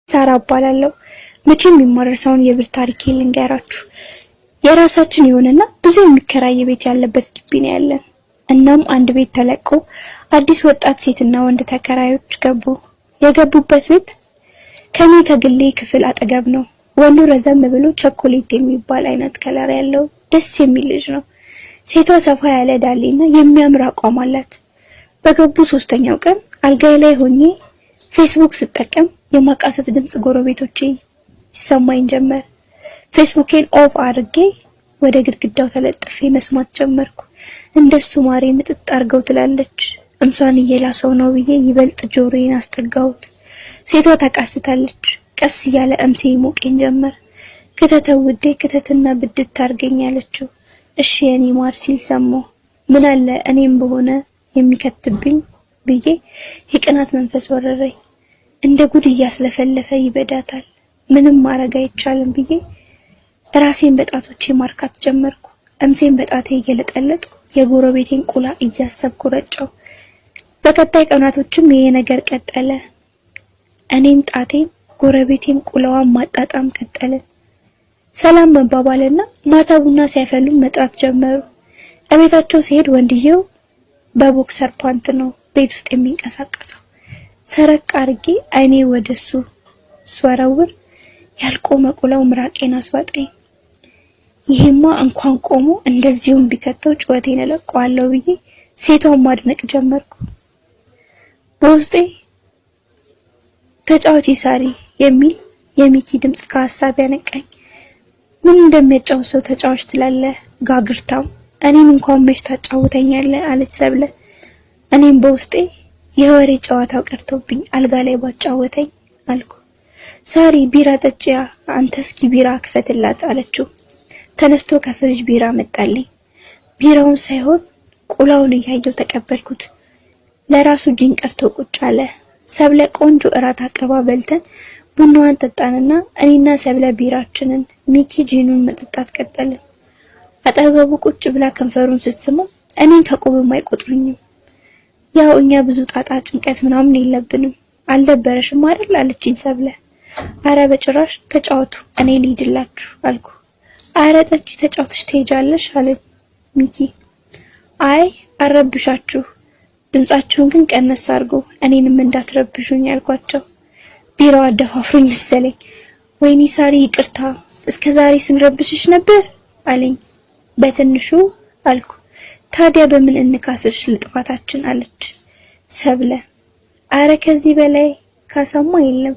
ሳራ እባላለሁ። መቼም የማረሳውን የብር ታሪክ ልንገራችሁ። የራሳችን የሆነና ብዙ የሚከራይ ቤት ያለበት ግቢ ነው ያለን። እናም አንድ ቤት ተለቆ አዲስ ወጣት ሴትና ወንድ ተከራዮች ገቡ። የገቡበት ቤት ከኔ ከግሌ ክፍል አጠገብ ነው። ወንዱ ረዘም ብሎ ቸኮሌት የሚባል አይነት ከለር ያለው ደስ የሚል ልጅ ነው። ሴቷ ሰፋ ያለ ዳሌና የሚያምር አቋም አላት። በገቡ 3ኛው ቀን አልጋዬ ላይ ሆኜ ፌስቡክ ስጠቀም የማቃሰት ድምጽ ጎረቤቶቼ ይሰማኝ ጀመር። ፌስቡኬን ኦፍ አድርጌ ወደ ግድግዳው ተለጥፌ መስማት ጀመርኩ። እንደሱ ማሬ ምጥጥ አርገው ትላለች። እምሷን እየላሰው ነው ብዬ ይበልጥ ጆሮዬን አስጠጋሁት። ሴቷ ታቃስታለች። ቀስ እያለ እምሴ ይሞቀኝ ጀመር። ከተተውዴ ከተትና ብድት ታርገኛለችው። እሺ የኔ ማር ሲል ሰማሁ። ምን አለ እኔም በሆነ የሚከትብኝ ብዬ የቅናት መንፈስ ወረረኝ። እንደ ጉድ እያስለፈለፈ ይበዳታል። ምንም ማረግ አይቻልም ብዬ ራሴን በጣቶቼ ማርካት ጀመርኩ። እምሴን በጣቴ እየለጠለጥኩ የጎረቤቴን ቁላ እያሰብኩ ረጨው። በቀጣይ ቀናቶችም ይሄ ነገር ቀጠለ። እኔም ጣቴን ጎረቤቴም ቁላዋን ማጣጣም ቀጠልን። ሰላም መባባልና ማታ ቡና ሲያፈሉ መጥራት ጀመሩ። እቤታቸው ሲሄድ ወንድየው በቦክሰር ፓንት ነው ቤት ውስጥ የሚንቀሳቀሰው። ሰረቅ አርጌ አይኔ ወደሱ ስወረውር ያልቆመ ቁላው ምራቄን አስዋጠኝ። ይሄማ እንኳን ቆሞ እንደዚሁም ቢከተው ጩኸቴን እለቀዋለሁ ብዬ ሴቷን ማድነቅ ጀመርኩ። በውስጤ ተጫዋች ሳሪ የሚል የሚኪ ድምጽ ከሐሳብ ያነቃኝ። ምን እንደሚያጫውተው ተጫዋች ትላለህ ጋግርታም፣ እኔን እንኳን መች ታጫውተኛለህ አለች ሰብለ። እኔም በውስጤ የወሬ ጨዋታው ቀርቶብኝ አልጋ ላይ ባጫወተኝ አልኩ። ሳሪ ቢራ ጠጪያ፣ አንተ እስኪ ቢራ ክፈትላት አለችው። ተነስቶ ከፍሪጅ ቢራ መጣልኝ። ቢራውን ሳይሆን ቁላውን እያየው ተቀበልኩት። ለራሱ ጂን ቀርቶ ቁጭ አለ። ሰብለ ቆንጆ እራት አቅርባ በልተን ቡናዋን ጠጣንና እኔና ሰብለ ቢራችንን ሚኪ ጂኑን መጠጣት ቀጠልን። አጠገቡ ቁጭ ብላ ከንፈሩን ስትስመው እኔን ከቁብም አይቆጥሩኝም። ያው እኛ ብዙ ጣጣ ጭንቀት ምናምን የለብንም። አልደበረሽም አይደል አለችኝ ሰብለ። አረ በጭራሽ ተጫወቱ እኔ ልሂድላችሁ አልኩ። አረ ጠጪ ተጫውተሽ ትሄጃለሽ አለ ሚኪ። አይ አረብሻችሁ፣ ድምጻችሁን ግን ቀነስ አድርጉ እኔንም እንዳትረብሹኝ አልኳቸው። ቢራው አደፋፍሩኝ መሰለኝ። ወይኔ ሳሪ ይቅርታ እስከዛሬ ስንረብሽሽ ነበር አለኝ። በትንሹ አልኩ። ታዲያ በምን እንካስሽ ለጥፋታችን አለች ሰብለ። አረ ከዚህ በላይ ካሳማ የለም